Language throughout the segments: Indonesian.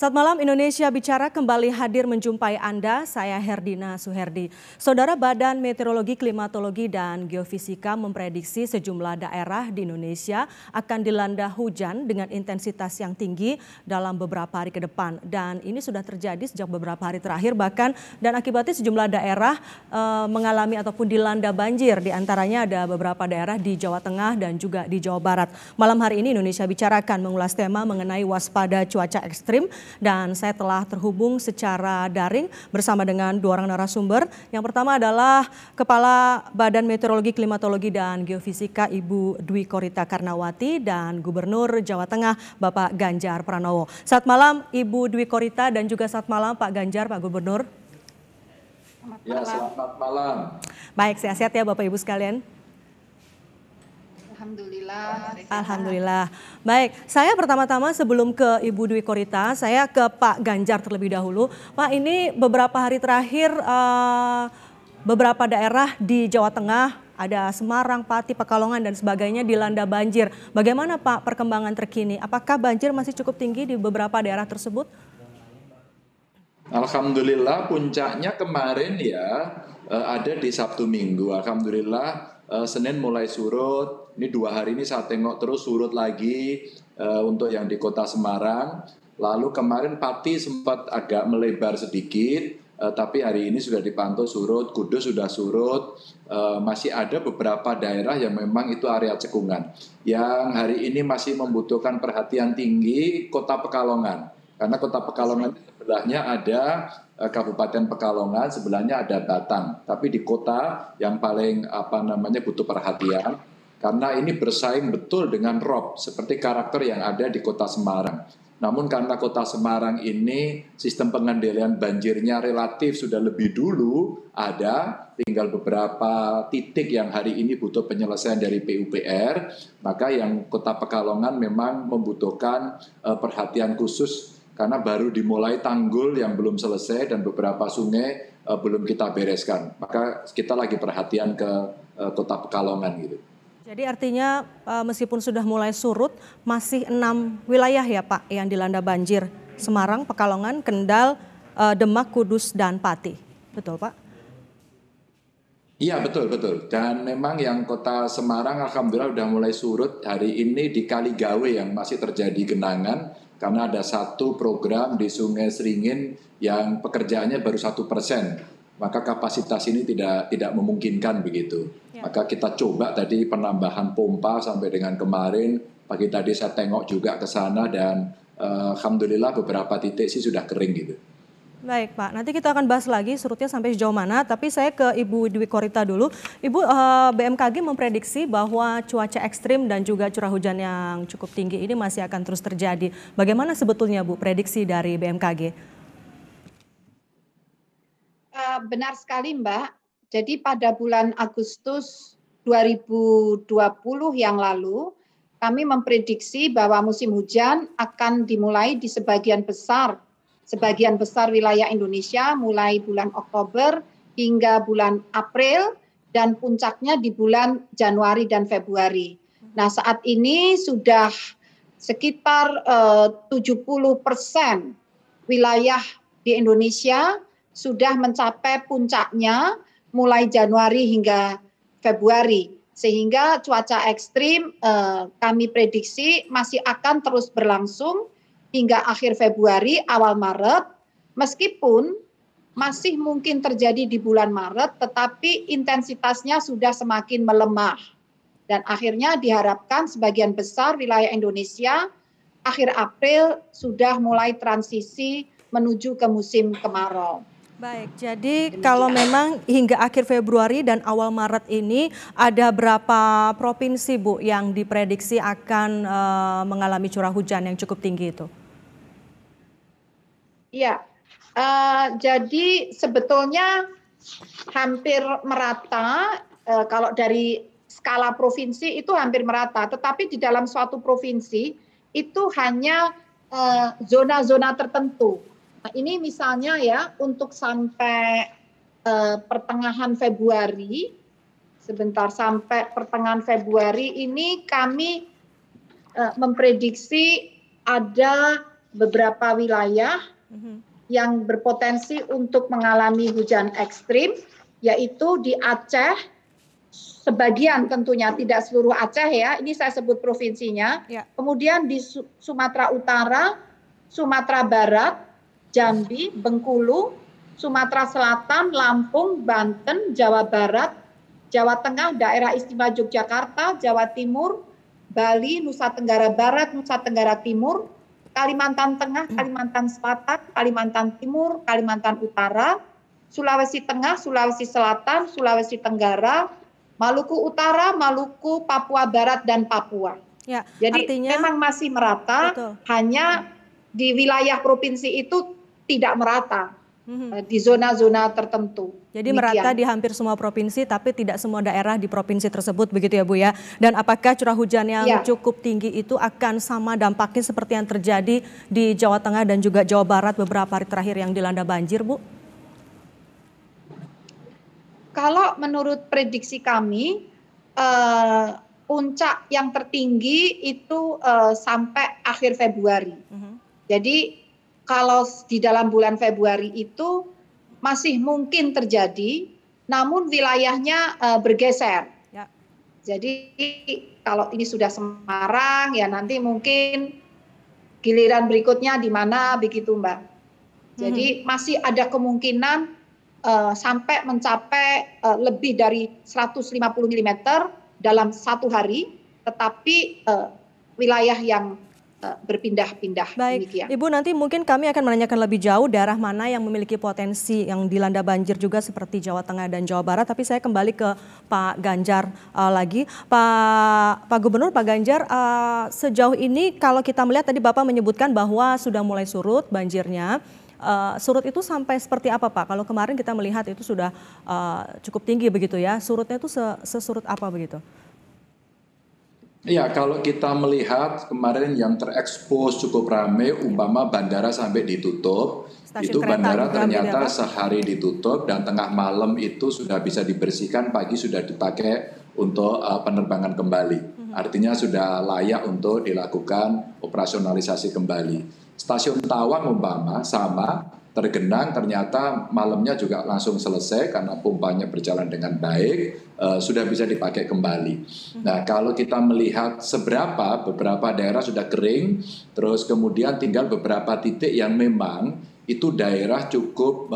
Saat malam Indonesia Bicara kembali hadir menjumpai Anda, saya Herdina Suherdi. Saudara Badan Meteorologi, Klimatologi, dan Geofisika memprediksi sejumlah daerah di Indonesia akan dilanda hujan dengan intensitas yang tinggi dalam beberapa hari ke depan. Dan ini sudah terjadi sejak beberapa hari terakhir bahkan, dan akibatnya sejumlah daerah mengalami ataupun dilanda banjir. Di antaranya ada beberapa daerah di Jawa Tengah dan juga di Jawa Barat. Malam hari ini Indonesia Bicara akan mengulas tema mengenai waspada cuaca ekstrim. Dan saya telah terhubung secara daring bersama dengan dua orang narasumber. Yang pertama adalah Kepala Badan Meteorologi, Klimatologi, dan Geofisika Ibu Dwi Korita Karnawati dan Gubernur Jawa Tengah Bapak Ganjar Pranowo. Selamat malam Ibu Dwi Korita dan juga selamat malam Pak Ganjar, Pak Gubernur. Ya, selamat malam. Baik, sehat-sehat ya Bapak Ibu sekalian. Alhamdulillah. Alhamdulillah. Baik, saya pertama-tama sebelum ke Ibu Dwi Korita, saya ke Pak Ganjar terlebih dahulu. Pak, ini beberapa hari terakhir beberapa daerah di Jawa Tengah, ada Semarang, Pati, Pekalongan, dan sebagainya dilanda banjir. Bagaimana Pak perkembangan terkini? Apakah banjir masih cukup tinggi di beberapa daerah tersebut? Alhamdulillah puncaknya kemarin ya ada di Sabtu Minggu. Alhamdulillah Senin mulai surut. Ini 2 hari ini saya tengok terus surut lagi untuk yang di kota Semarang. Lalu kemarin Pati sempat agak melebar sedikit, tapi hari ini sudah dipantau surut. Kudus sudah surut. Masih ada beberapa daerah yang memang itu area cekungan. Yang hari ini masih membutuhkan perhatian tinggi kota Pekalongan. Karena kota Pekalongan sebelahnya ada Kabupaten Pekalongan, sebelahnya ada Batang. Tapi di kota yang paling butuh perhatian, karena ini bersaing betul dengan rob, seperti karakter yang ada di kota Semarang. Namun karena kota Semarang ini sistem pengendalian banjirnya relatif sudah lebih dulu ada, tinggal beberapa titik yang hari ini butuh penyelesaian dari PUPR, maka yang kota Pekalongan memang membutuhkan perhatian khusus karena baru dimulai tanggul yang belum selesai dan beberapa sungai belum kita bereskan. Maka kita lagi perhatian ke kota Pekalongan gitu. Jadi artinya meskipun sudah mulai surut, masih 6 wilayah ya Pak yang dilanda banjir. Semarang, Pekalongan, Kendal, Demak, Kudus, dan Pati. Betul Pak? Iya betul. Dan memang yang kota Semarang alhamdulillah sudah mulai surut. Hari ini di Kaligawe yang masih terjadi genangan. Karena ada satu program di Sungai Seringin yang pekerjaannya baru 1%, maka kapasitas ini tidak memungkinkan begitu. Ya. Maka kita coba tadi penambahan pompa sampai dengan kemarin, pagi tadi saya tengok juga ke sana dan alhamdulillah beberapa titik sih sudah kering gitu. Baik Pak, nanti kita akan bahas lagi surutnya sampai sejauh mana, tapi saya ke Ibu Dwi Korita dulu. Ibu, BMKG memprediksi bahwa cuaca ekstrim dan juga curah hujan yang cukup tinggi ini masih akan terus terjadi. Bagaimana sebetulnya Bu prediksi dari BMKG? Benar sekali Mbak, jadi pada bulan Agustus 2020 yang lalu, kami memprediksi bahwa musim hujan akan dimulai di sebagian besar wilayah Indonesia mulai bulan Oktober hingga bulan April dan puncaknya di bulan Januari dan Februari. Nah saat ini sudah sekitar 70% wilayah di Indonesia sudah mencapai puncaknya mulai Januari hingga Februari. Sehingga cuaca ekstrim kami prediksi masih akan terus berlangsung hingga akhir Februari, awal Maret, meskipun masih mungkin terjadi di bulan Maret, tetapi intensitasnya sudah semakin melemah. Dan akhirnya diharapkan sebagian besar wilayah Indonesia akhir April sudah mulai transisi menuju ke musim kemarau. Baik, jadi kalau memang hingga akhir Februari dan awal Maret ini ada berapa provinsi Bu yang diprediksi akan mengalami curah hujan yang cukup tinggi itu? Iya, jadi sebetulnya hampir merata, kalau dari skala provinsi itu hampir merata, tetapi di dalam suatu provinsi itu hanya zona-zona tertentu. Nah, ini misalnya ya untuk sampai pertengahan Februari, sampai pertengahan Februari ini kami memprediksi ada beberapa wilayah yang berpotensi untuk mengalami hujan ekstrim, yaitu di Aceh, sebagian tentunya, tidak seluruh Aceh ya, ini saya sebut provinsinya, kemudian di Sumatera Utara, Sumatera Barat, Jambi, Bengkulu, Sumatera Selatan, Lampung, Banten, Jawa Barat, Jawa Tengah, Daerah Istimewa Yogyakarta, Jawa Timur, Bali, Nusa Tenggara Barat, Nusa Tenggara Timur, Kalimantan Tengah, Kalimantan Selatan, Kalimantan Timur, Kalimantan Utara, Sulawesi Tengah, Sulawesi Selatan, Sulawesi Tenggara, Maluku Utara, Maluku, Papua Barat, dan Papua. Ya, jadi artinya, memang masih merata, betul. Hanya di wilayah provinsi itu tidak merata. Di zona-zona tertentu. Jadi merata di hampir semua provinsi, tapi tidak semua daerah di provinsi tersebut, begitu ya Bu ya. Dan apakah curah hujan yang cukup tinggi itu akan sama dampaknya seperti yang terjadi di Jawa Tengah dan juga Jawa Barat beberapa hari terakhir yang dilanda banjir, Bu? Kalau menurut prediksi kami, puncak yang tertinggi itu sampai akhir Februari. Jadi kalau di dalam bulan Februari itu masih mungkin terjadi, namun wilayahnya bergeser. Ya. Jadi kalau ini sudah Semarang, ya nanti mungkin giliran berikutnya di mana, begitu Mbak. Jadi masih ada kemungkinan sampai mencapai lebih dari 150 mm dalam satu hari, tetapi wilayah yang berpindah-pindah. Baik, demikian. Ibu, nanti mungkin kami akan menanyakan lebih jauh daerah mana yang memiliki potensi yang dilanda banjir juga seperti Jawa Tengah dan Jawa Barat. Tapi saya kembali ke Pak Ganjar lagi. Pak Gubernur, Pak Ganjar, sejauh ini kalau kita melihat tadi Bapak menyebutkan bahwa sudah mulai surut banjirnya. Surut itu sampai seperti apa Pak? Kalau kemarin kita melihat itu sudah cukup tinggi begitu ya. Surutnya itu sesurut apa begitu? Iya, kalau kita melihat kemarin yang terekspos cukup ramai, umpama bandara sampai ditutup, itu bandara ternyata sehari ditutup dan tengah malam itu sudah bisa dibersihkan, pagi sudah dipakai untuk penerbangan kembali. Artinya sudah layak untuk dilakukan operasionalisasi kembali. Stasiun Tawang umpama sama, tergenang, ternyata malamnya juga langsung selesai karena pompanya berjalan dengan baik, sudah bisa dipakai kembali. Nah, kalau kita melihat seberapa, beberapa daerah sudah kering, terus kemudian tinggal beberapa titik yang memang itu daerah cukup,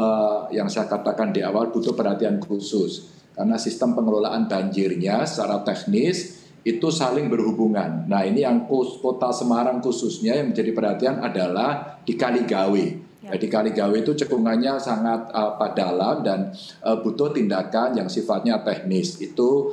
yang saya katakan di awal, butuh perhatian khusus. Karena sistem pengelolaan banjirnya secara teknis itu saling berhubungan. Nah, ini yang kota Semarang khususnya yang menjadi perhatian adalah di Kaligawe. Di Kaligawe itu cekungannya sangat dalam dan butuh tindakan yang sifatnya teknis itu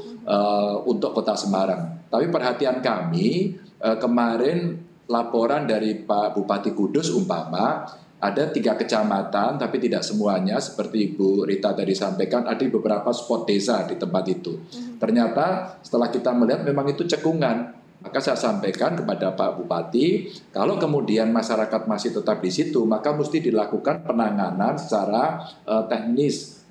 untuk Kota Semarang. Tapi perhatian kami kemarin laporan dari Pak Bupati Kudus umpama ada 3 kecamatan tapi tidak semuanya seperti Ibu Rita tadi sampaikan, ada beberapa spot desa di tempat itu. Ternyata setelah kita melihat memang itu cekungan. Maka saya sampaikan kepada Pak Bupati, kalau kemudian masyarakat masih tetap di situ, maka mesti dilakukan penanganan secara teknis,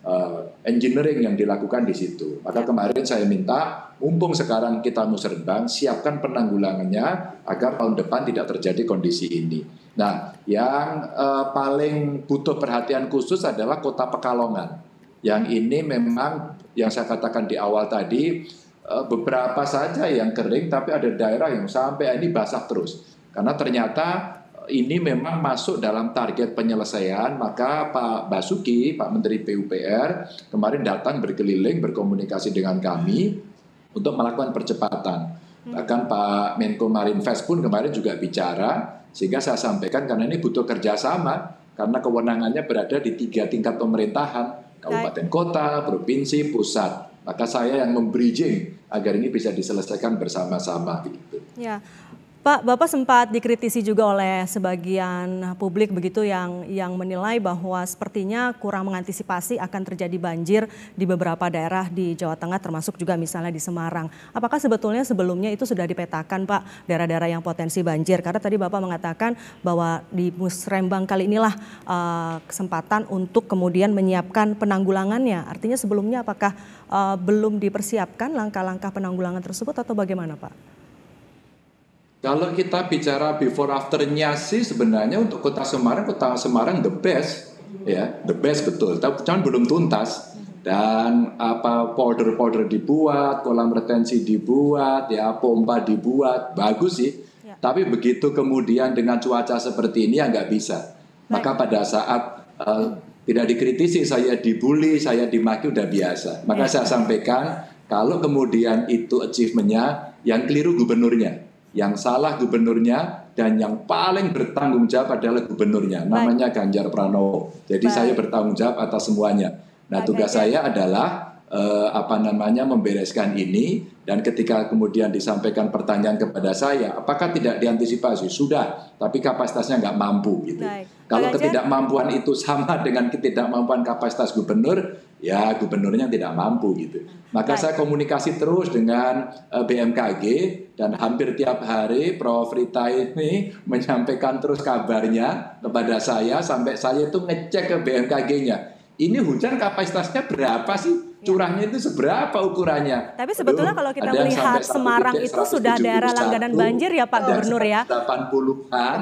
engineering yang dilakukan di situ. Maka kemarin saya minta, mumpung sekarang kita musrenbang, siapkan penanggulangannya agar tahun depan tidak terjadi kondisi ini. Nah, yang paling butuh perhatian khusus adalah Kota Pekalongan. Yang ini memang yang saya katakan di awal tadi, beberapa saja yang kering, tapi ada daerah yang sampai ini basah terus. Karena ternyata ini memang masuk dalam target penyelesaian, maka Pak Basuki, Pak Menteri PUPR, kemarin datang berkeliling, berkomunikasi dengan kami untuk melakukan percepatan. Bahkan Pak Menko Marinvest pun kemarin juga bicara, sehingga saya sampaikan karena ini butuh kerjasama, karena kewenangannya berada di 3 tingkat pemerintahan, kabupaten kota, provinsi, pusat. Maka saya yang membridging agar ini bisa diselesaikan bersama-sama. Ya, Pak, Bapak sempat dikritisi juga oleh sebagian publik begitu yang menilai bahwa sepertinya kurang mengantisipasi akan terjadi banjir di beberapa daerah di Jawa Tengah termasuk juga misalnya di Semarang. Apakah sebetulnya sebelumnya itu sudah dipetakan Pak daerah-daerah yang potensi banjir? Karena tadi Bapak mengatakan bahwa di musrenbang kali inilah kesempatan untuk kemudian menyiapkan penanggulangannya. Artinya sebelumnya apakah belum dipersiapkan langkah-langkah penanggulangan tersebut atau bagaimana Pak? Kalau kita bicara before afternya sih sebenarnya untuk Kota Semarang the best, ya, the best betul. Tapi cuman belum tuntas. Dan apa powder dibuat, kolam retensi dibuat, ya pompa dibuat, bagus sih. Ya. Tapi begitu kemudian dengan cuaca seperti ini ya nggak bisa. Maka pada saat tidak dikritisi, saya dibully, saya dimaki udah biasa. Maka saya sampaikan kalau kemudian itu achievement-nya, yang keliru gubernurnya. Yang salah gubernurnya dan yang paling bertanggung jawab adalah gubernurnya. Namanya Ganjar Pranowo. Jadi saya bertanggung jawab atas semuanya. Nah, tugas saya adalah membereskan ini, dan ketika kemudian disampaikan pertanyaan kepada saya, apakah tidak diantisipasi? Sudah, tapi kapasitasnya nggak mampu gitu. Kalau ketidakmampuan itu sama dengan ketidakmampuan kapasitas gubernur, ya gubernurnya tidak mampu gitu. Maka saya komunikasi terus dengan BMKG, dan hampir tiap hari Prof. Rita ini menyampaikan terus kabarnya kepada saya, sampai saya itu ngecek ke BMKG-nya. Ini hujan kapasitasnya berapa sih? Curahnya itu seberapa ukurannya? Tapi sebetulnya kalau kita melihat Semarang itu sudah daerah langganan banjir ya Pak Gubernur ya? 80-an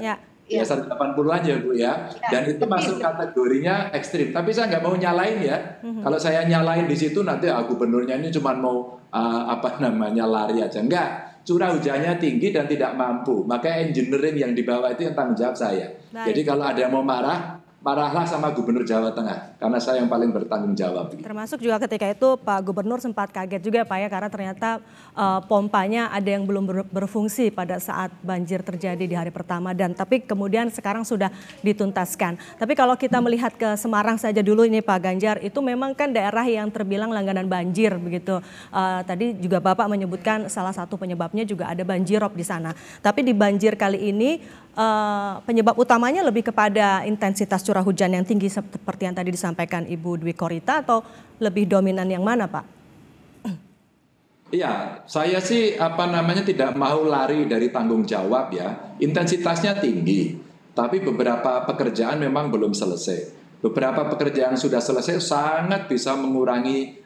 ya 80-an ya Bu ya. Dan itu masuk kategorinya ekstrim. Tapi saya nggak mau nyalain ya. Kalau saya nyalain di situ nanti gubernurnya ini cuma mau lari aja. Enggak. Curah hujannya tinggi dan tidak mampu. Maka engineering yang di bawah itu yang tanggung jawab saya. Jadi kalau ada yang mau marahlah sama Gubernur Jawa Tengah, karena saya yang paling bertanggung jawab. Termasuk juga ketika itu Pak Gubernur sempat kaget juga Pak ya, karena ternyata pompanya ada yang belum berfungsi pada saat banjir terjadi di hari pertama, dan tapi kemudian sekarang sudah dituntaskan. Tapi kalau kita melihat ke Semarang saja dulu ini Pak Ganjar, itu memang kan daerah yang terbilang langganan banjir begitu. Tadi juga Bapak menyebutkan salah satu penyebabnya juga ada banjirop di sana. Tapi di banjir kali ini penyebab utamanya lebih kepada intensitas curah hujan yang tinggi seperti yang tadi disampaikan Ibu Dwi Korita, atau lebih dominan yang mana Pak? Iya, saya sih tidak mau lari dari tanggung jawab ya. Intensitasnya tinggi, tapi beberapa pekerjaan memang belum selesai. Beberapa pekerjaan sudah selesai sangat bisa mengurangi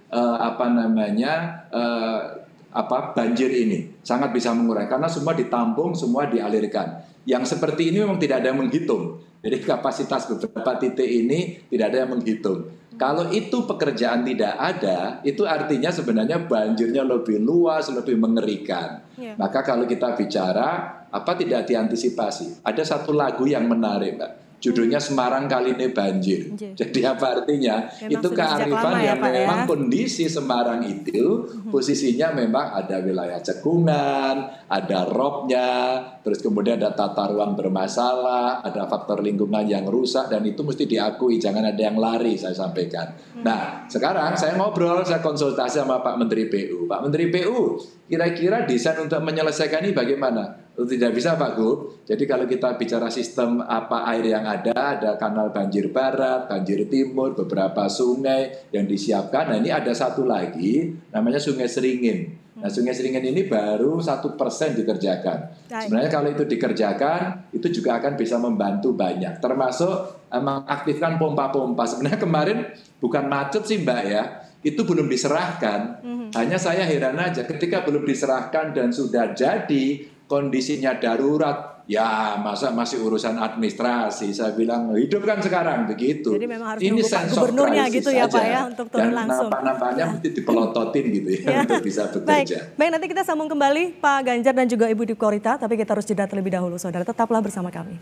banjir ini. Sangat bisa mengurangi karena semua ditampung, semua dialirkan. Yang seperti ini memang tidak ada yang menghitung. Jadi kapasitas beberapa titik ini tidak ada yang menghitung. Kalau itu pekerjaan tidak ada, itu artinya sebenarnya banjirnya lebih luas, lebih mengerikan. Maka kalau kita bicara, tidak diantisipasi? Ada satu lagu yang menarik, Mbak. Judulnya Semarang Kali Ini Banjir. Jadi apa artinya? Memang itu kearifan yang memang kondisi Semarang itu posisinya memang ada wilayah cekungan, ada robnya, terus kemudian ada tata ruang bermasalah, ada faktor lingkungan yang rusak, dan itu mesti diakui, jangan ada yang lari, saya sampaikan. Nah, sekarang saya ngobrol, saya konsultasi sama Pak Menteri PU. Pak Menteri PU, kira-kira desain untuk menyelesaikan ini bagaimana? Tidak bisa Pak Gub. Jadi kalau kita bicara sistem air yang ada kanal banjir barat, banjir timur, beberapa sungai yang disiapkan. Nah ini ada satu lagi, namanya Sungai Seringin. Nah Sungai Seringin ini baru 1% dikerjakan. Sebenarnya kalau itu dikerjakan, itu juga akan bisa membantu banyak. Termasuk mengaktifkan pompa-pompa. Sebenarnya kemarin bukan macet sih Mbak ya, itu belum diserahkan. Hanya saya heran aja ketika belum diserahkan dan sudah jadi, kondisinya darurat, ya masa masih urusan administrasi. Saya bilang hidupkan sekarang begitu. Jadi memang harus ini Pak Gubernurnya gitu ya Pak ya, untuk turun langsung. Dan nampaknya mesti dipelototin gitu ya untuk bisa bekerja. Baik, nanti kita sambung kembali Pak Ganjar dan juga Ibu Dwi Korita, tapi kita harus jeda terlebih dahulu saudara. Tetaplah bersama kami.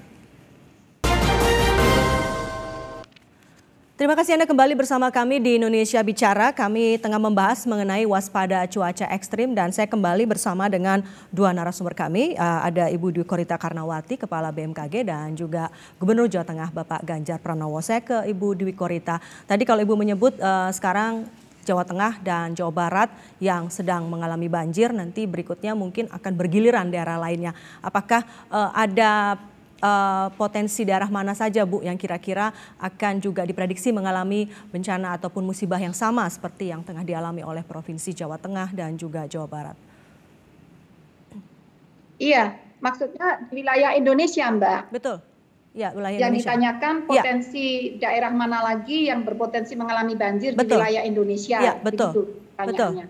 Terima kasih Anda kembali bersama kami di Indonesia Bicara. Kami tengah membahas mengenai waspada cuaca ekstrim, dan saya kembali bersama dengan dua narasumber kami. Ada Ibu Dwi Korita Karnawati, Kepala BMKG, dan juga Gubernur Jawa Tengah Bapak Ganjar Pranowo. Saya ke Ibu Dwi Korita. Tadi kalau Ibu menyebut sekarang Jawa Tengah dan Jawa Barat yang sedang mengalami banjir, nanti berikutnya mungkin akan bergiliran daerah lainnya. Apakah ada potensi daerah mana saja Bu yang kira-kira akan juga diprediksi mengalami bencana ataupun musibah yang sama seperti yang tengah dialami oleh Provinsi Jawa Tengah dan juga Jawa Barat? Iya, maksudnya di wilayah Indonesia Mbak. Betul, ya wilayah yang Indonesia. Ditanyakan potensi daerah mana lagi yang berpotensi mengalami banjir di wilayah Indonesia. Ya, betul. Begitu pertanyaannya.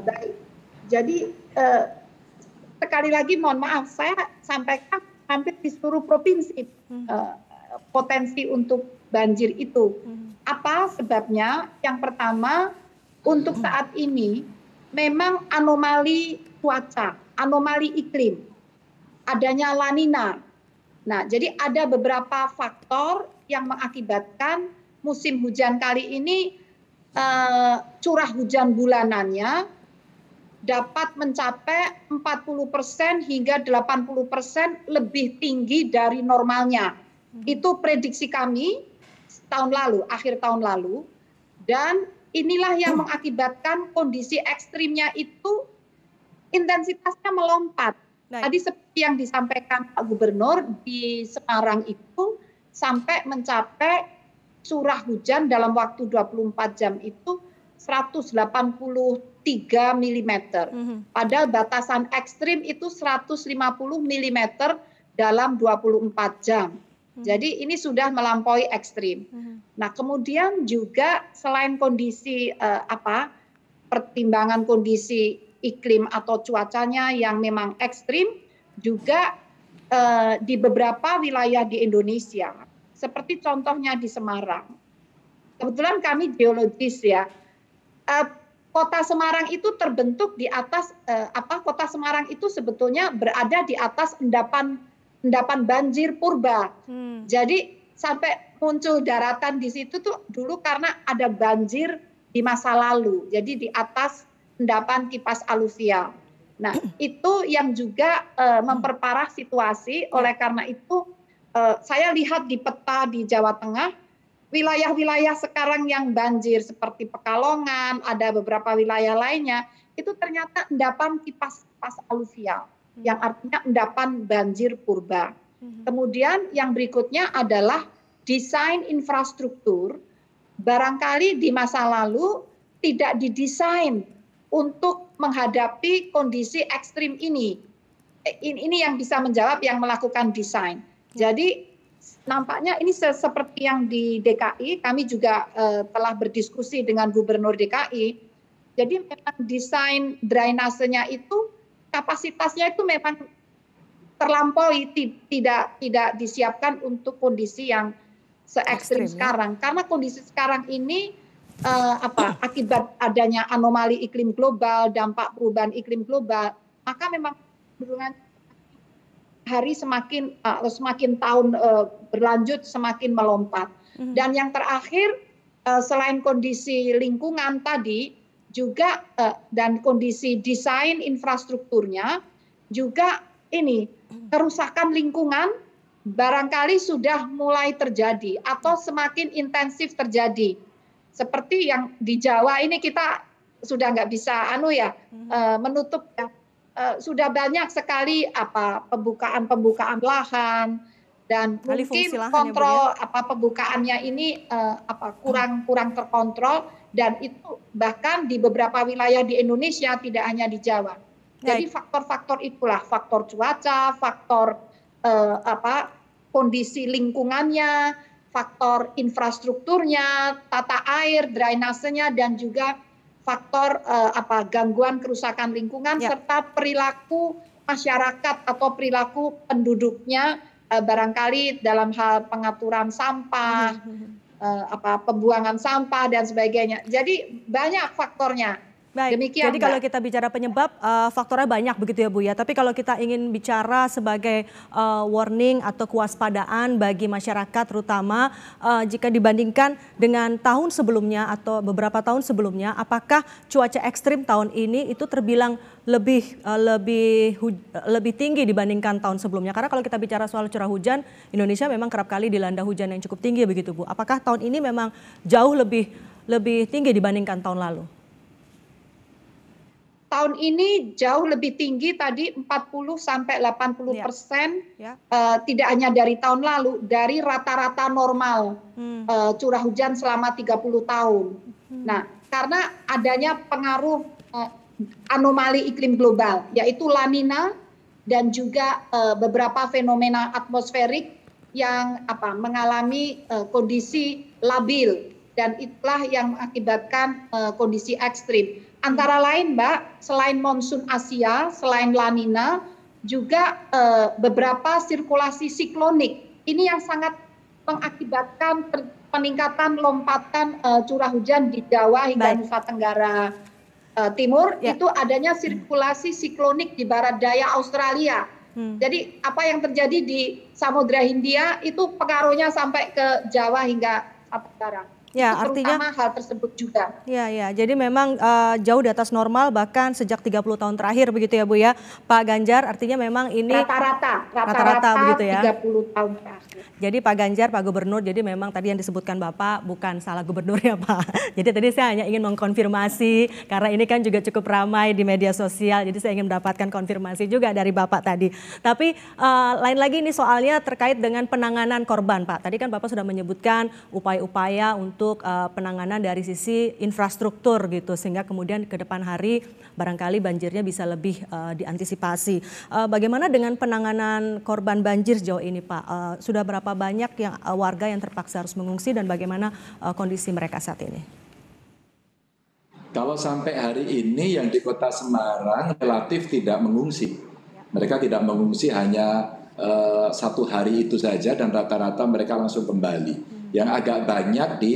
Baik, jadi sekali lagi mohon maaf, saya sampaikan hampir di seluruh provinsi potensi untuk banjir itu. Apa sebabnya? Yang pertama, untuk saat ini memang anomali cuaca, anomali iklim, adanya La Nina. Nah, jadi ada beberapa faktor yang mengakibatkan musim hujan kali ini curah hujan bulanannya dapat mencapai 40% hingga 80% lebih tinggi dari normalnya. Itu prediksi kami tahun lalu, akhir tahun lalu. Dan inilah yang mengakibatkan kondisi ekstrimnya itu intensitasnya melompat. Tadi seperti yang disampaikan Pak Gubernur, di Semarang itu sampai mencapai curah hujan dalam waktu 24 jam itu 183 mm. Padahal batasan ekstrim itu 150 mm dalam 24 jam. Jadi ini sudah melampaui ekstrim. Nah, kemudian juga selain kondisi pertimbangan kondisi iklim atau cuacanya yang memang ekstrim, juga di beberapa wilayah di Indonesia, seperti contohnya di Semarang. Kebetulan kami geologis ya. Kota Semarang itu terbentuk di atas kota Semarang itu sebetulnya berada di atas endapan banjir purba. Jadi sampai muncul daratan di situ tuh dulu karena ada banjir di masa lalu. Jadi di atas endapan kipas aluvial. Nah, itu yang juga memperparah situasi. Oleh karena itu saya lihat di peta di Jawa Tengah, wilayah-wilayah sekarang yang banjir seperti Pekalongan, ada beberapa wilayah lainnya, itu ternyata endapan kipas aluvial, yang artinya endapan banjir purba. Kemudian yang berikutnya adalah desain infrastruktur, barangkali di masa lalu tidak didesain untuk menghadapi kondisi ekstrim ini. Ini yang bisa menjawab yang melakukan desain. Jadi nampaknya ini seperti yang di DKI, kami juga telah berdiskusi dengan Gubernur DKI. Jadi memang desain drainasenya itu kapasitasnya itu memang terlampaui, tidak disiapkan untuk kondisi yang se-ekstrim sekarang. Karena kondisi sekarang ini akibat adanya anomali iklim global, dampak perubahan iklim global, maka memang kecenderungan hari semakin tahun berlanjut semakin melompat. Dan yang terakhir, selain kondisi lingkungan tadi, juga dan kondisi desain infrastrukturnya, juga ini kerusakan lingkungan barangkali sudah mulai terjadi atau semakin intensif terjadi. Seperti yang di Jawa ini kita sudah nggak bisa menutup ya. Sudah banyak sekali pembukaan lahan, dan mungkin kontrol pembukaannya ini kurang terkontrol, dan itu bahkan di beberapa wilayah di Indonesia, tidak hanya di Jawa. Jadi faktor-faktor itulah, faktor cuaca, faktor kondisi lingkungannya, faktor infrastrukturnya, tata air, drainasenya, dan juga faktor gangguan kerusakan lingkungan, serta perilaku masyarakat atau perilaku penduduknya, barangkali dalam hal pengaturan sampah, pembuangan sampah dan sebagainya. Jadi banyak faktornya. Baik, demikian, jadi kalau kita bicara penyebab, faktornya banyak begitu ya Bu ya. Tapi kalau kita ingin bicara sebagai warning atau kewaspadaan bagi masyarakat, terutama jika dibandingkan dengan tahun sebelumnya atau beberapa tahun sebelumnya, apakah cuaca ekstrim tahun ini itu terbilang lebih tinggi dibandingkan tahun sebelumnya? Karena kalau kita bicara soal curah hujan, Indonesia memang kerap kali dilanda hujan yang cukup tinggi begitu Bu. Apakah tahun ini memang jauh lebih tinggi dibandingkan tahun lalu? Tahun ini jauh lebih tinggi, tadi 40-80%, tidak hanya dari tahun lalu, dari rata-rata normal curah hujan selama 30 tahun. Nah, karena adanya pengaruh anomali iklim global, yaitu La Nina dan juga beberapa fenomena atmosferik yang mengalami kondisi labil, dan itulah yang mengakibatkan kondisi ekstrim. Antara lain Mbak, selain monsun Asia, selain La Nina, juga beberapa sirkulasi siklonik. Ini yang sangat mengakibatkan peningkatan lompatan curah hujan di Jawa hingga Nusa Tenggara Timur. Itu adanya sirkulasi siklonik di barat daya Australia. Jadi apa yang terjadi di Samudra Hindia itu pengaruhnya sampai ke Jawa hingga Nusa Tenggara. Ya, itu artinya terutama hal tersebut juga. Ya, jadi memang jauh di atas normal bahkan sejak 30 tahun terakhir begitu ya Bu ya. Pak Ganjar, artinya memang ini rata-rata begitu ya. 30 tahun terakhir. Jadi Pak Ganjar, Pak Gubernur, jadi memang tadi yang disebutkan Bapak bukan salah gubernur ya Pak. Jadi tadi saya hanya ingin mengkonfirmasi karena ini kan juga cukup ramai di media sosial. Jadi saya ingin mendapatkan konfirmasi juga dari Bapak tadi. Tapi lain lagi ini soalnya terkait dengan penanganan korban Pak. Tadi kan Bapak sudah menyebutkan upaya-upaya untuk penanganan dari sisi infrastruktur gitu sehingga kemudian ke depan hari barangkali banjirnya bisa lebih diantisipasi. Bagaimana dengan penanganan korban banjir sejauh ini Pak? Sudah berapa banyak yang warga yang terpaksa harus mengungsi dan bagaimana kondisi mereka saat ini? Kalau sampai hari ini yang di Kota Semarang relatif tidak mengungsi. Mereka tidak mengungsi hanya satu hari itu saja dan rata-rata mereka langsung kembali. Yang agak banyak di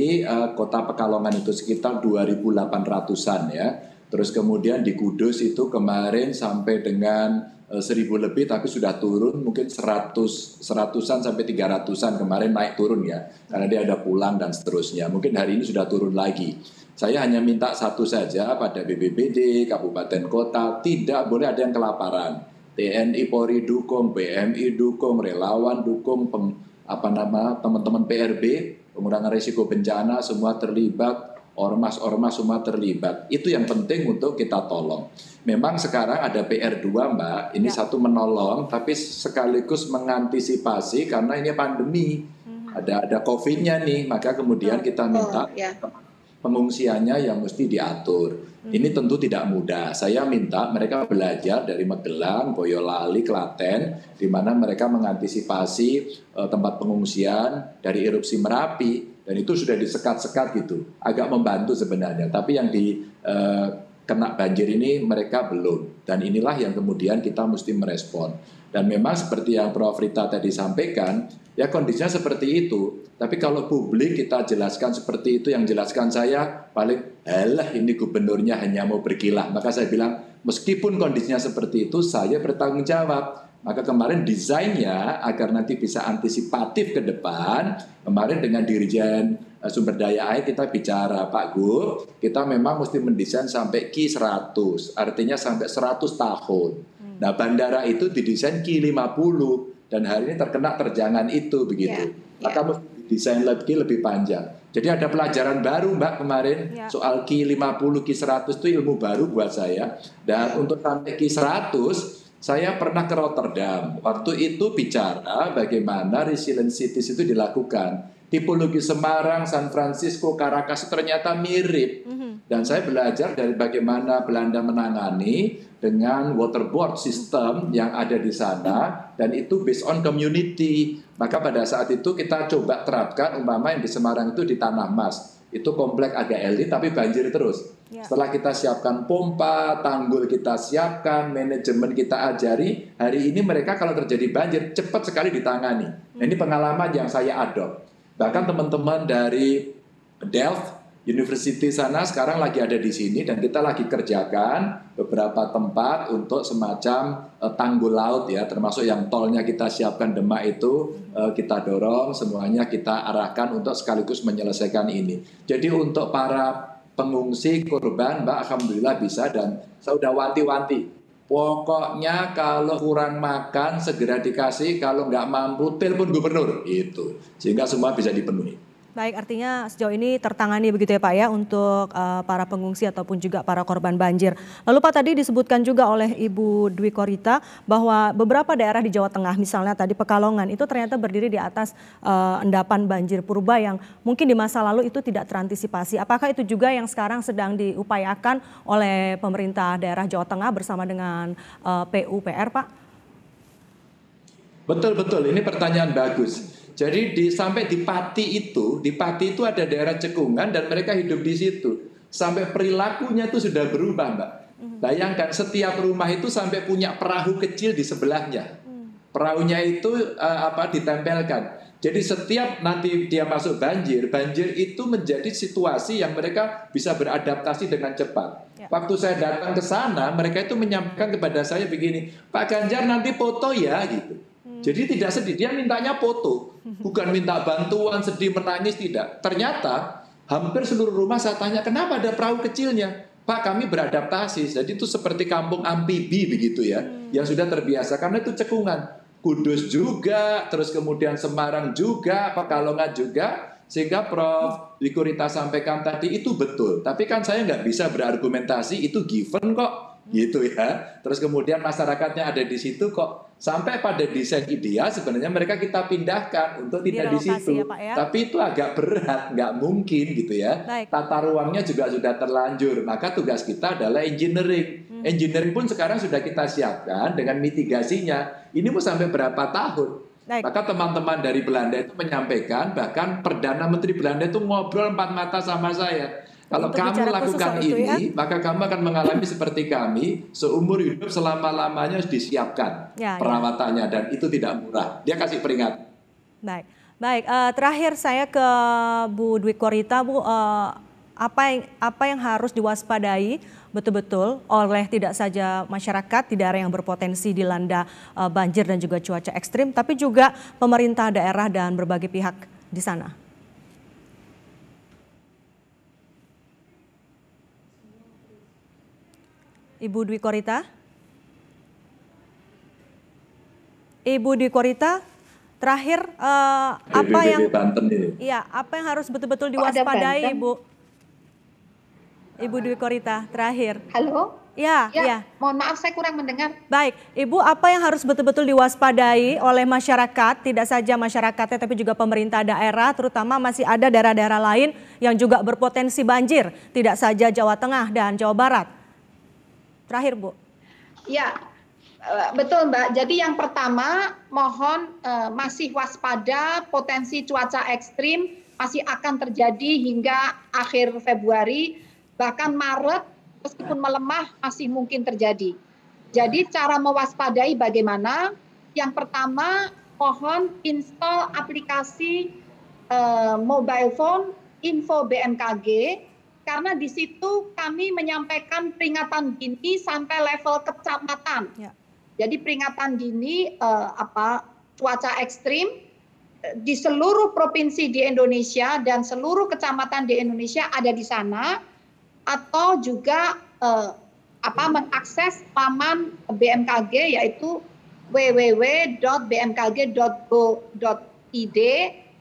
Kota Pekalongan itu sekitar 2.800-an ya. Terus kemudian di Kudus itu kemarin sampai dengan 1.000 lebih tapi sudah turun mungkin 100-an sampai 300-an kemarin naik turun ya. Karena dia ada pulang dan seterusnya. Mungkin hari ini sudah turun lagi. Saya hanya minta satu saja pada BPBD, kabupaten kota, tidak boleh ada yang kelaparan. TNI Polri dukung, BMI dukung, relawan dukung, teman-teman PRB, pengurangan risiko bencana semua terlibat, ormas-ormas semua terlibat. Itu yang penting untuk kita tolong. Memang sekarang ada PR2 Mbak, ini satu menolong tapi sekaligus mengantisipasi karena ini pandemi. Ada COVID-nya nih, maka kemudian kita minta pengungsiannya yang mesti diatur. Ini tentu tidak mudah. Saya minta mereka belajar dari Magelang, Boyolali, Klaten, di mana mereka mengantisipasi tempat pengungsian dari erupsi Merapi, dan itu sudah disekat-sekat gitu. Agak membantu sebenarnya, tapi yang kena banjir ini mereka belum. Dan inilah yang kemudian kita mesti merespon. Dan memang seperti yang Prof. Rita tadi sampaikan, ya kondisinya seperti itu. Tapi kalau publik kita jelaskan seperti itu, yang jelaskan saya paling, alah ini gubernurnya hanya mau berkilah. Maka saya bilang, meskipun kondisinya seperti itu, saya bertanggung jawab. Maka kemarin desainnya agar nanti bisa antisipatif ke depan, kemarin dengan Dirjen Sumber Daya Air kita bicara, Pak Gu, kita memang mesti mendesain sampai Ki 100, artinya sampai 100 tahun. Nah bandara itu didesain Ki 50, dan hari ini terkena terjangan itu begitu. Maka mesti desain lebih panjang. Jadi ada pelajaran baru Mbak kemarin soal Ki 50, Ki 100 itu ilmu baru buat saya. Dan untuk sampai Ki 100 saya pernah ke Rotterdam. Waktu itu bicara bagaimana resilient cities itu dilakukan. Tipologi Semarang, San Francisco, Caracas ternyata mirip. Dan saya belajar dari bagaimana Belanda menangani dengan waterboard system yang ada di sana, dan itu based on community. Maka pada saat itu kita coba terapkan, umpama yang di Semarang itu di Tanah Mas. Itu komplek agak elit tapi banjir terus. Setelah kita siapkan pompa, tanggul kita siapkan, manajemen kita ajari, hari ini mereka kalau terjadi banjir cepat sekali ditangani. Nah, ini pengalaman yang saya adopt. Bahkan teman-teman dari Delft University sana sekarang lagi ada di sini, dan kita lagi kerjakan beberapa tempat untuk semacam tanggul laut ya, termasuk yang tolnya kita siapkan Demak itu kita dorong semuanya, kita arahkan untuk sekaligus menyelesaikan ini. Jadi untuk para pengungsi korban Mbak alhamdulillah bisa, dan saya udah wanti-wanti. Pokoknya kalau kurang makan segera dikasih, kalau nggak mampu telepon gubernur itu, sehingga semua bisa dipenuhi. Baik, artinya sejauh ini tertangani begitu ya Pak ya untuk para pengungsi ataupun juga para korban banjir. Lalu Pak tadi disebutkan juga oleh Ibu Dwi Korita bahwa beberapa daerah di Jawa Tengah misalnya tadi Pekalongan itu ternyata berdiri di atas endapan banjir purba yang mungkin di masa lalu itu tidak terantisipasi. Apakah itu juga yang sekarang sedang diupayakan oleh pemerintah daerah Jawa Tengah bersama dengan PUPR Pak? Betul, ini pertanyaan bagus. Jadi sampai di Pati itu ada daerah cekungan dan mereka hidup di situ. sampai perilakunya itu sudah berubah, Mbak. Bayangkan setiap rumah itu sampai punya perahu kecil di sebelahnya. Perahunya itu ditempelkan. Jadi setiap nanti dia masuk banjir itu menjadi situasi yang mereka bisa beradaptasi dengan cepat. Waktu saya datang ke sana, mereka itu menyampaikan kepada saya begini, Pak Ganjar nanti foto ya, gitu. Jadi tidak sedih, dia mintanya foto, bukan minta bantuan, sedih, menangis, tidak. Ternyata hampir seluruh rumah saya tanya, kenapa ada perahu kecilnya? Pak, kami beradaptasi, jadi itu seperti kampung amfibi begitu ya, yang sudah terbiasa, karena itu cekungan. Kudus juga, terus kemudian Semarang juga, Pekalongan juga, sehingga Prof. Wiku Rita sampaikan tadi itu betul. Tapi kan saya nggak bisa berargumentasi, itu given kok, gitu ya. Terus kemudian masyarakatnya ada di situ kok. Sampai pada desain ideal sebenarnya mereka kita pindahkan untuk tidak di situ. Ya, Pak, ya? Tapi itu agak berat, nggak mungkin gitu ya. Baik. Tata ruangnya juga sudah terlanjur. Maka tugas kita adalah engineering. Engineering pun sekarang sudah kita siapkan dengan mitigasinya. Ini mau sampai berapa tahun? Baik. Maka teman-teman dari Belanda itu menyampaikan, bahkan Perdana Menteri Belanda itu ngobrol 4 mata sama saya. Kalau kamu lakukan ini, maka kamu akan mengalami seperti kami, seumur hidup selama-lamanya harus disiapkan perawatannya, dan itu tidak murah. Dia kasih peringatan. Baik. Terakhir saya ke Bu Dwi Korita, Bu, apa yang harus diwaspadai betul-betul oleh tidak saja masyarakat di daerah yang berpotensi dilanda banjir dan juga cuaca ekstrim, tapi juga pemerintah daerah dan berbagai pihak di sana? Ibu Dwi Korita? Ibu Dwi Korita, terakhir apa yang harus betul-betul diwaspadai, Ibu? Ibu Dwi Korita, terakhir. Halo? Ya. Mohon maaf saya kurang mendengar. Baik, Ibu, apa yang harus betul-betul diwaspadai oleh masyarakat, tidak saja masyarakatnya tapi juga pemerintah daerah, terutama masih ada daerah-daerah lain yang juga berpotensi banjir, tidak saja Jawa Tengah dan Jawa Barat? Terakhir, Bu. Ya, betul, Mbak. Jadi yang pertama, mohon masih waspada, potensi cuaca ekstrim masih akan terjadi hingga akhir Februari, bahkan Maret, meskipun melemah masih mungkin terjadi. Jadi cara mewaspadai bagaimana? Yang pertama, mohon install aplikasi mobile phone Info BMKG, karena di situ kami menyampaikan peringatan dini sampai level kecamatan. Ya. Jadi peringatan dini cuaca ekstrim di seluruh provinsi di Indonesia dan seluruh kecamatan di Indonesia ada di sana, atau juga mengakses laman BMKG yaitu www.bmkg.go.id,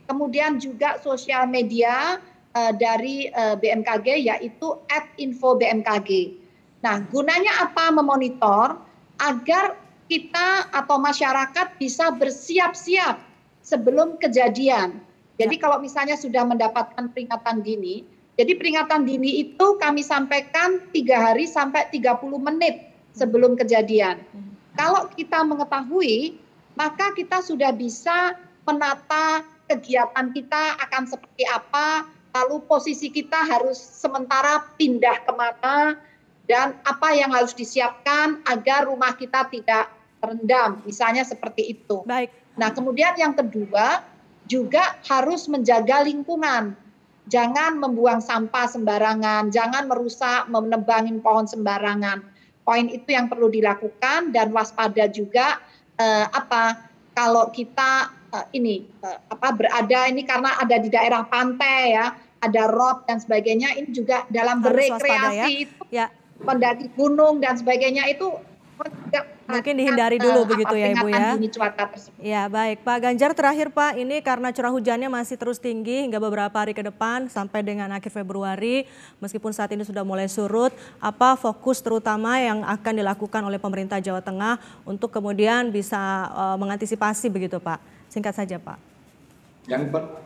kemudian juga sosial media dari BMKG yaitu @info-bmkg. Nah, gunanya apa memonitor? Agar kita atau masyarakat bisa bersiap-siap sebelum kejadian. Jadi kalau misalnya sudah mendapatkan peringatan dini, jadi peringatan dini itu kami sampaikan 3 hari sampai 30 menit sebelum kejadian. Kalau kita mengetahui, maka kita sudah bisa menata kegiatan kita akan seperti apa, lalu posisi kita harus sementara pindah kemana, dan apa yang harus disiapkan agar rumah kita tidak terendam, misalnya seperti itu. Baik. Nah, kemudian yang kedua, juga harus menjaga lingkungan. Jangan membuang sampah sembarangan, jangan merusak, menebangin pohon sembarangan. Poin itu yang perlu dilakukan, dan waspada juga kalau kita berada ini karena ada di daerah pantai ya, ada rob dan sebagainya, ini juga dalam berekreasi itu mendaki gunung dan sebagainya itu mungkin dihindari dulu begitu ya Ibu ya. Ya, baik Pak Ganjar, terakhir Pak, ini karena curah hujannya masih terus tinggi hingga beberapa hari ke depan sampai dengan akhir Februari, meskipun saat ini sudah mulai surut, apa fokus terutama yang akan dilakukan oleh pemerintah Jawa Tengah untuk kemudian bisa mengantisipasi begitu Pak? Singkat saja Pak.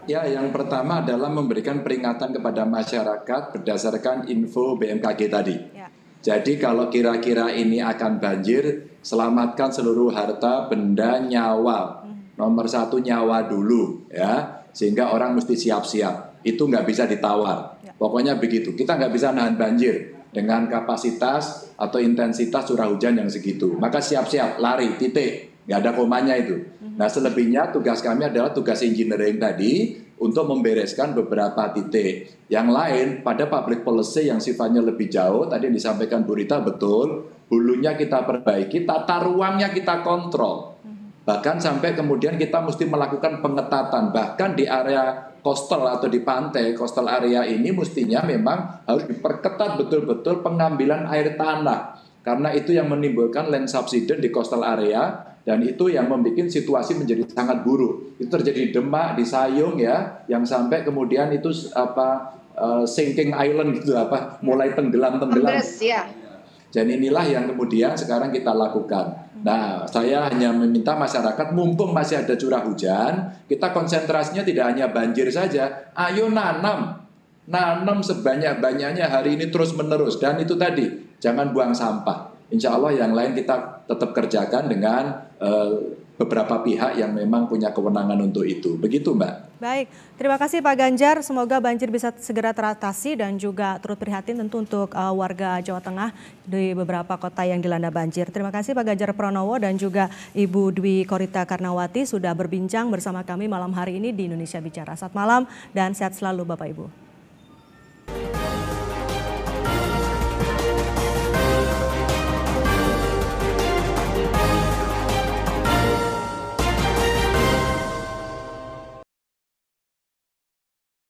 Yang pertama adalah memberikan peringatan kepada masyarakat berdasarkan info BMKG tadi. Ya. Jadi kalau kira-kira ini akan banjir, selamatkan seluruh harta, benda, nyawa. Nomor 1 nyawa dulu, ya, sehingga orang mesti siap-siap. Itu nggak bisa ditawar. Ya. Pokoknya begitu. Kita nggak bisa nahan banjir dengan kapasitas atau intensitas curah hujan yang segitu. Maka siap-siap, lari, titik. Nggak ada komanya itu. Nah, selebihnya tugas kami adalah tugas engineering tadi untuk membereskan beberapa titik. Yang lain, pada public policy yang sifatnya lebih jauh, tadi yang disampaikan Bu Rita betul, hulunya kita perbaiki, tata ruangnya kita kontrol. Bahkan sampai kemudian kita mesti melakukan pengetatan, bahkan di area coastal atau di pantai, coastal area ini mestinya memang harus diperketat betul-betul pengambilan air tanah. Karena itu yang menimbulkan land subsidence di coastal area, dan itu yang membuat situasi menjadi sangat buruk. Itu terjadi di Demak, di Sayung ya, yang sampai kemudian itu sinking island gitu, mulai tenggelam. Ya. Dan inilah yang kemudian sekarang kita lakukan. Nah, saya hanya meminta masyarakat, mumpung masih ada curah hujan, kita konsentrasinya tidak hanya banjir saja, ayo nanam sebanyak-banyaknya hari ini terus menerus. Dan itu tadi, jangan buang sampah. Insya Allah yang lain kita tetap kerjakan dengan beberapa pihak yang memang punya kewenangan untuk itu. Begitu, Mbak. Baik, terima kasih Pak Ganjar. Semoga banjir bisa segera teratasi dan juga turut prihatin tentu untuk warga Jawa Tengah di beberapa kota yang dilanda banjir. Terima kasih Pak Ganjar Pranowo dan juga Ibu Dwi Korita Karnawati sudah berbincang bersama kami malam hari ini di Indonesia Bicara. Selamat malam dan sehat selalu Bapak Ibu.